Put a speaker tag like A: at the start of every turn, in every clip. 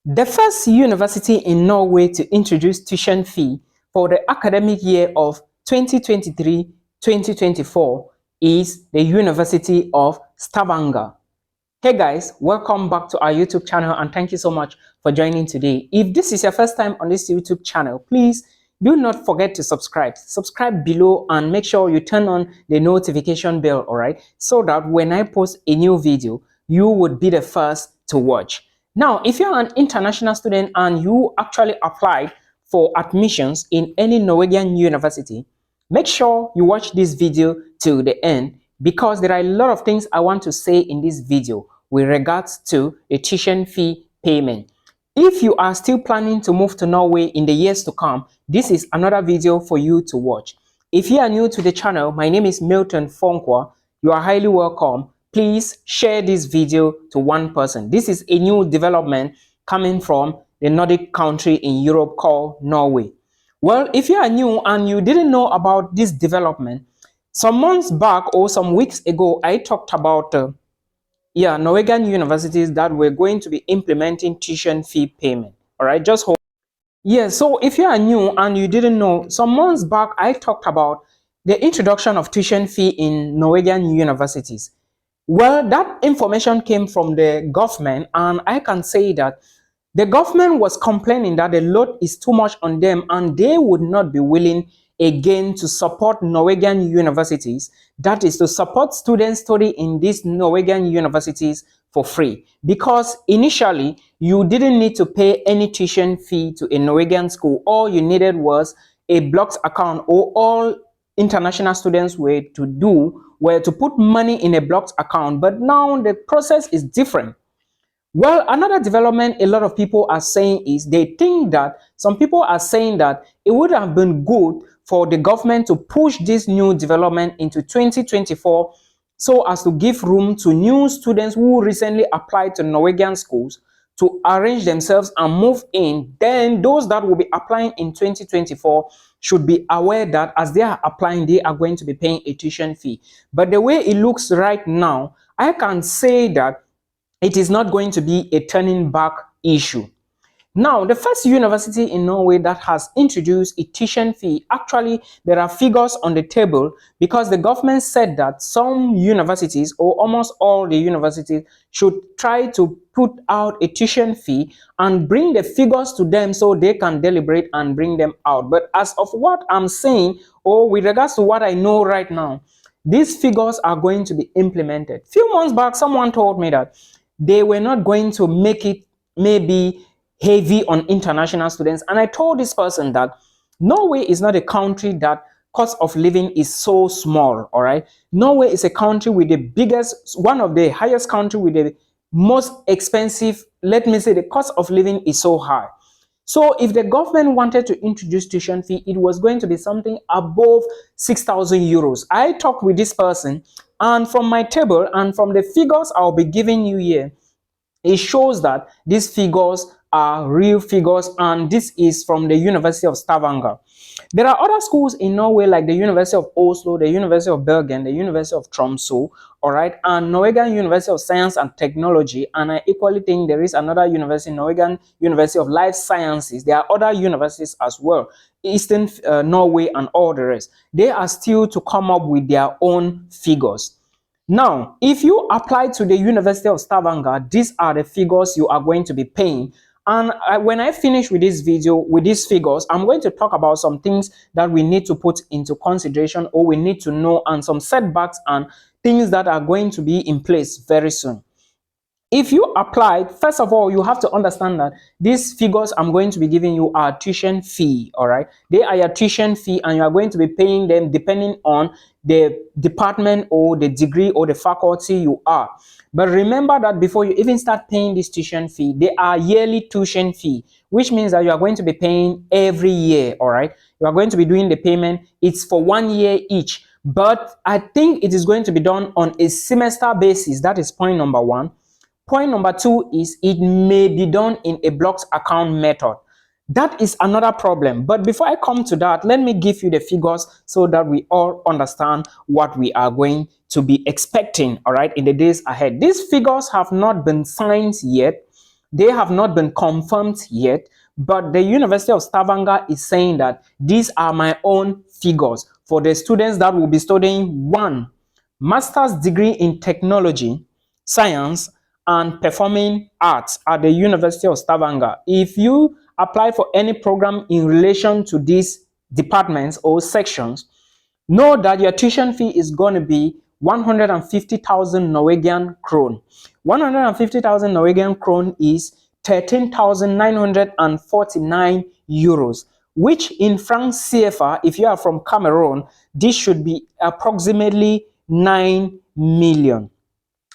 A: The first university in Norway to introduce tuition fee for the academic year of 2023-2024 is the University of Stavanger. Hey guys, welcome back to our YouTube channel and thank you so much for joining today. If this is your first time on this YouTube channel, please do not forget to subscribe. Subscribe below and make sure you turn on the notification bell, alright? So that when I post a new video, you would be the first to watch. Now, if you're an international student and you actually applied for admissions in any Norwegian university, make sure you watch this video to the end because there are a lot of things I want to say in this video with regards to the tuition fee payment. If you are still planning to move to Norway in the years to come, this is another video for you to watch. If you are new to the channel, my name is Milton Fonkwa. You are highly welcome. Please share this video to one person. This is a new development coming from the Nordic country in Europe called Norway. Well, if you are new and you didn't know about this development, some months back or some weeks ago, I talked about Norwegian universities that were going to be implementing tuition fee payment. All right, just hold. Yeah, so if you are new and you didn't know, some months back, I talked about the introduction of tuition fee in Norwegian universities. Well, that information came from the government, and I can say that the government was complaining that the load is too much on them and they would not be willing again to support Norwegian universities, that is to support students studying in these Norwegian universities for free. Because initially, you didn't need to pay any tuition fee to a Norwegian school. All you needed was a blocked account, or all international students were to put money in a blocked account. But now the process is different. Well, another development a lot of people are saying is some people are saying that it would have been good for the government to push this new development into 2024 so as to give room to new students who recently applied to Norwegian schools to arrange themselves and move in. Then those that will be applying in 2024 should be aware that as they are applying, they are going to be paying a tuition fee. But the way it looks right now, I can say that it is not going to be a turning back issue. Now, the first university in Norway that has introduced a tuition fee, actually, there are figures on the table because the government said that some universities, or almost all the universities, should try to put out a tuition fee and bring the figures to them so they can deliberate and bring them out. But as of what I'm saying, or with regards to what I know right now, these figures are going to be implemented. Few months back, someone told me that they were not going to make it maybe heavy on international students. And I told this person that Norway is not a country that cost of living is so small, all right? Norway is a country with the biggest, one of the highest country with the most expensive, let me say the cost of living is so high. So if the government wanted to introduce tuition fee, it was going to be something above 6,000 euros. I talked with this person, and from my table and from the figures I'll be giving you here, it shows that these figures are real figures, and this is from the University of Stavanger. There are other schools in Norway like the University of Oslo, the University of Bergen, the University of Tromsø, all right, and Norwegian University of Science and Technology. And I equally think there is another university, Norwegian University of Life Sciences. There are other universities as well, Eastern Norway and all the rest. They are still to come up with their own figures. Now, if you apply to the University of Stavanger, these are the figures you are going to be paying. And when I finish with this video, with these figures, I'm going to talk about some things that we need to put into consideration, or we need to know, and some setbacks and things that are going to be in place very soon. If you applied, first of all, you have to understand that these figures I'm going to be giving you are tuition fee, all right? They are your tuition fee, and you are going to be paying them depending on the department or the degree or the faculty you are. But remember that before you even start paying this tuition fee, they are yearly tuition fee, which means that you are going to be paying every year, all right? You are going to be doing the payment. It's for 1 year each, but I think it is going to be done on a semester basis. That is point number one. Point number two is it may be done in a blocked account method. That is another problem. But before I come to that, let me give you the figures so that we all understand what we are going to be expecting, all right, in the days ahead. These figures have not been signed yet, they have not been confirmed yet, but the University of Stavanger is saying that these are my own figures for the students that will be studying one master's degree in technology, science, and performing arts at the University of Stavanger. If you apply for any program in relation to these departments or sections, know that your tuition fee is going to be 150,000 Norwegian krone. 150,000 Norwegian krone is 13,949 euros, which in francs CFA, if you are from Cameroon, this should be approximately 9 million.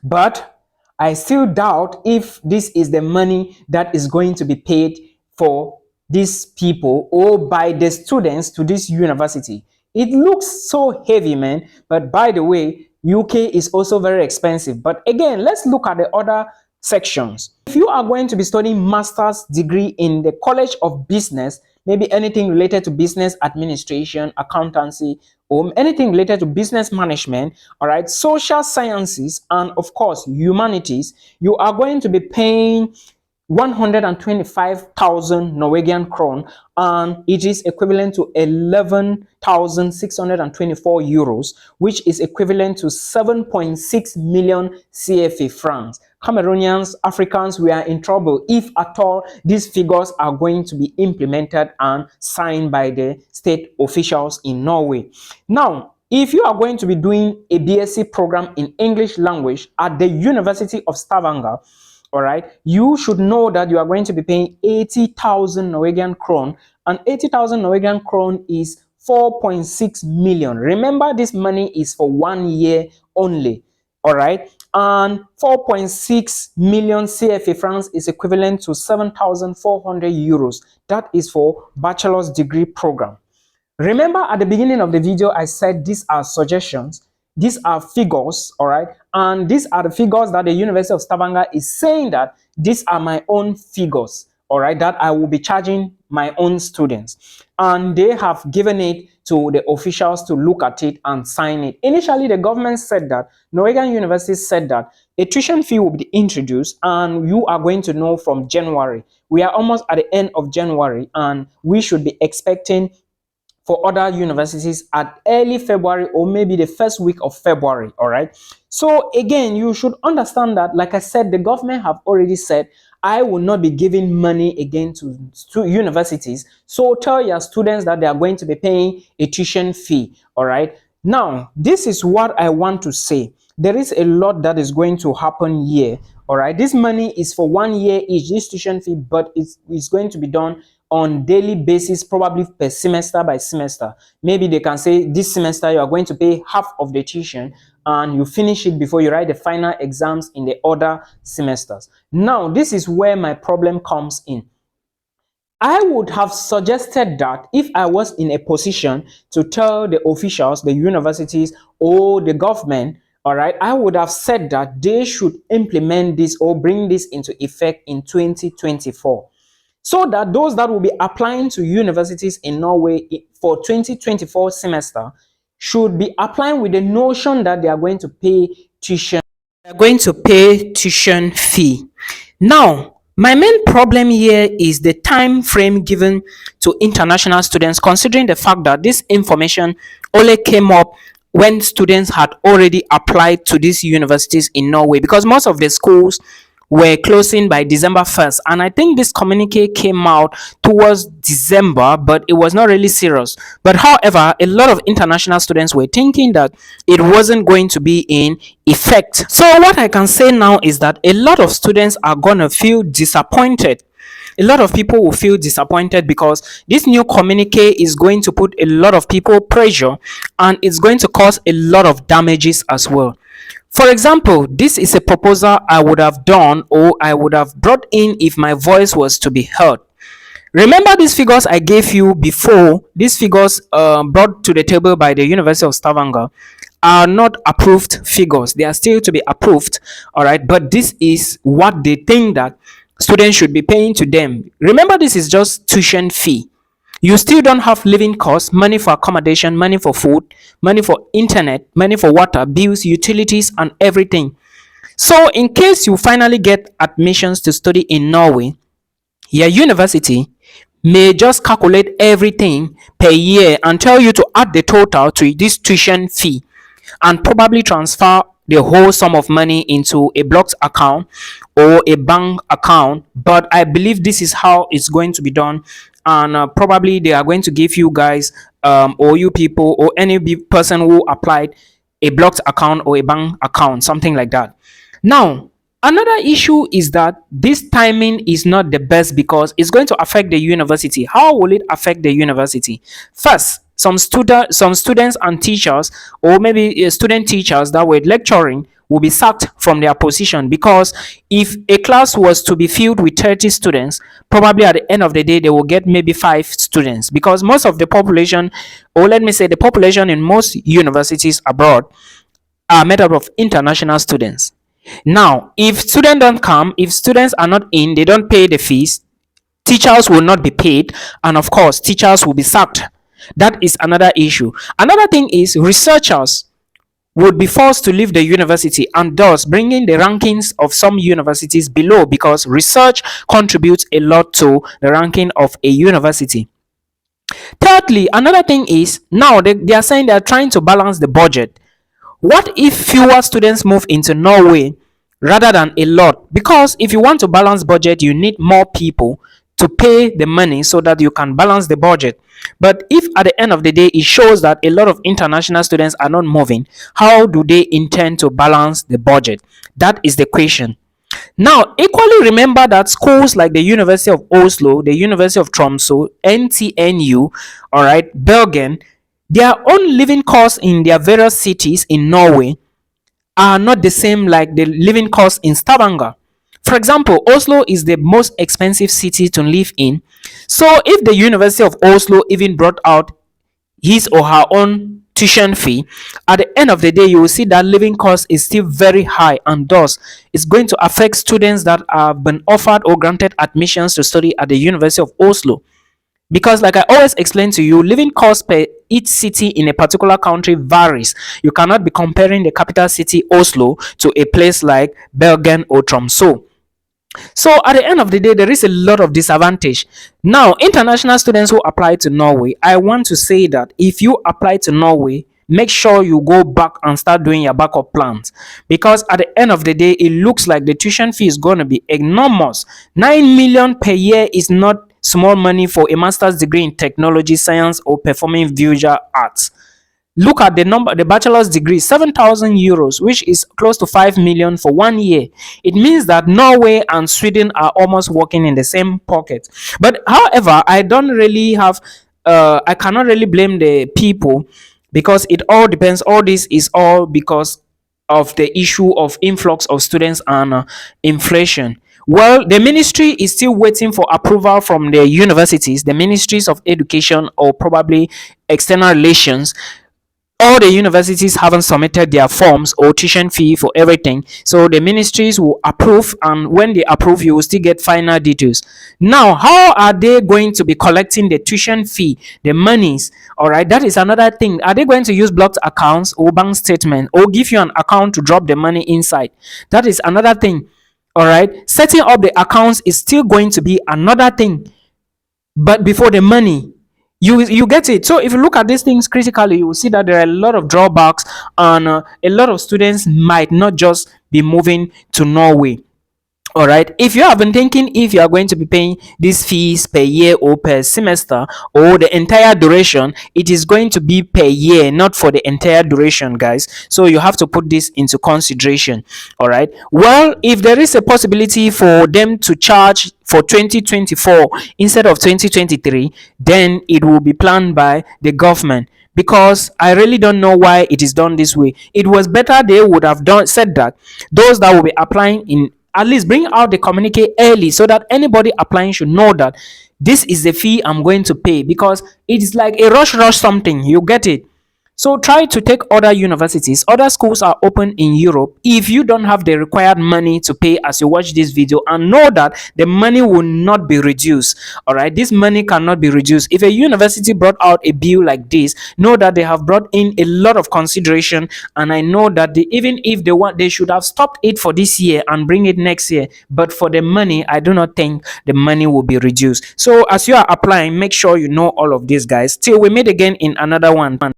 A: But I still doubt if this is the money that is going to be paid for these people or by the students to this university. It looks so heavy, man. But by the way, UK is also very expensive. But again, let's look at the other sections. If you are going to be studying master's degree in the College of Business, maybe anything related to business administration, accountancy, or anything related to business management, all right, social sciences, and of course, humanities, you are going to be paying 125,000 Norwegian krone, and it is equivalent to 11,624 euros, which is equivalent to 7.6 million CFA francs. Cameroonians, Africans, we are in trouble if at all these figures are going to be implemented and signed by the state officials in Norway. Now, if you are going to be doing a BSc program in English language at the University of Stavanger, all right, you should know that you are going to be paying 80,000 Norwegian krone, and 80,000 Norwegian krone is 4.6 million. Remember, this money is for 1 year only, all right, and 4.6 million CFA francs is equivalent to 7,400 euros. That is for bachelor's degree program. Remember, at the beginning of the video, I said these are suggestions. These are figures, all right? And these are the figures that the University of Stavanger is saying that these are my own figures, all right, that I will be charging my own students. And they have given it to the officials to look at it and sign it. Initially, the government said that, Norwegian University said that a tuition fee will be introduced, and you are going to know from January. We are almost at the end of January, and we should be expecting for other universities at early February or maybe the first week of February, all right? So again, you should understand that, like I said, the government have already said, I will not be giving money again to universities. So tell your students that they are going to be paying a tuition fee, all right? Now, this is what I want to say. There is a lot that is going to happen here, all right? This money is for 1 year each, this tuition fee, but it's going to be done on daily basis, probably per semester by semester. Maybe they can say this semester you are going to pay half of the tuition and you finish it before you write the final exams in the other semesters. Now, this is where my problem comes in. I would have suggested that if I was in a position to tell the officials, the universities, or the government, all right, I would have said that they should implement this or bring this into effect in 2024. So that those that will be applying to universities in Norway for 2024 semester should be applying with the notion that they are going to pay tuition. They are going to pay tuition fee. Now, my main problem here is the time frame given to international students, considering the fact that this information only came up when students had already applied to these universities in Norway, because most of the schools were closing by December 1st, and I think this communique came out towards December, but it was not really serious. But however, a lot of international students were thinking that it wasn't going to be in effect. So what I can say now is that a lot of students are gonna feel disappointed. A lot of people will feel disappointed because this new communique is going to put a lot of people pressure, and it's going to cause a lot of damages as well. For example, this is a proposal I would have done or I would have brought in if my voice was to be heard. Remember these figures I gave you before. These figures brought to the table by the University of Stavanger are not approved figures. They are still to be approved, all right? But this is what they think that students should be paying to them. Remember, this is just tuition fee. You still don't have living costs, money for accommodation, money for food, money for internet, money for water, bills, utilities, and everything. So in case you finally get admissions to study in Norway, your university may just calculate everything per year and tell you to add the total to this tuition fee and probably transfer the whole sum of money into a blocked account or a bank account. But I believe this is how it's going to be done, and probably they are going to give you guys, or you people, or any person who applied, a blocked account or a bank account, something like that. Now, another issue is that this timing is not the best because it's going to affect the university. How will it affect the university? First, some students and teachers, or maybe student teachers that were lecturing, will be sacked from their position, because if a class was to be filled with 30 students, probably at the end of the day they will get maybe 5 students, because most of the population, or let me say the population in most universities abroad, are made up of international students. Now, if students don't come, if students are not in, they don't pay the fees, teachers will not be paid, and of course, teachers will be sacked. That is another issue. Another thing is researchers would be forced to leave the university, and thus bringing the rankings of some universities below, because research contributes a lot to the ranking of a university. Thirdly, another thing is now they are saying they are trying to balance the budget. What if fewer students move into Norway rather than a lot? Because if you want to balance budget, you need more people to pay the money so that you can balance the budget. But if at the end of the day it shows that a lot of international students are not moving, how do they intend to balance the budget? That is the question. Now, equally remember that schools like the University of Oslo, the University of Tromsø, NTNU, all right, Bergen, their own living costs in their various cities in Norway are not the same like the living costs in Stavanger. For example, Oslo is the most expensive city to live in. So if the University of Oslo even brought out his or her own tuition fee, at the end of the day, you will see that living cost is still very high, and thus it's going to affect students that have been offered or granted admissions to study at the University of Oslo. Because, like I always explain to you, living cost per each city in a particular country varies. You cannot be comparing the capital city Oslo to a place like Bergen or Tromsø. So at the end of the day, there is a lot of disadvantage. Now, international students who apply to Norway, I want to say that if you apply to Norway, make sure you go back and start doing your backup plans, because at the end of the day, it looks like the tuition fee is going to be enormous. 9 million per year is not small money for a master's degree in technology, science, or performing visual arts. Look at the number, the bachelor's degree, 7,000 euros, which is close to 5 million for 1 year. It means that Norway and Sweden are almost working in the same pocket. But however, I don't really have, I cannot really blame the people, because it all depends. All this is all because of the issue of influx of students and inflation. Well, the ministry is still waiting for approval from the universities, the ministries of education, or probably external relations. All the universities haven't submitted their forms or tuition fee for everything, so the ministries will approve, and when they approve, you will still get final details. Now, how are they going to be collecting the tuition fee, the monies? All right, that is another thing. Are they going to use blocked accounts or bank statement, or give you an account to drop the money inside? That is another thing. All right, setting up the accounts is still going to be another thing. But before the money, you get it. So if you look at these things critically, you will see that there are a lot of drawbacks, and a lot of students might not just be moving to Norway. All right, if you have been thinking if you are going to be paying these fees per year or per semester or the entire duration, it is going to be per year, not for the entire duration, guys. So you have to put this into consideration. All right, well, if there is a possibility for them to charge for 2024 instead of 2023, then it will be planned by the government, because I really don't know why it is done this way. It was better they would have said that those that will be applying, in at least bring out the communique early, so that anybody applying should know that this is the fee I'm going to pay, because it is like a rush something, you get it. So try to take other universities. Other schools are open in Europe. If you don't have the required money to pay as you watch this video, and know that the money will not be reduced. All right, this money cannot be reduced. If a university brought out a bill like this, know that they have brought in a lot of consideration, and I know that even if they want, they should have stopped it for this year and bring it next year. But for the money, I do not think the money will be reduced. So as you are applying, make sure you know all of these, guys. Till we meet again in another one.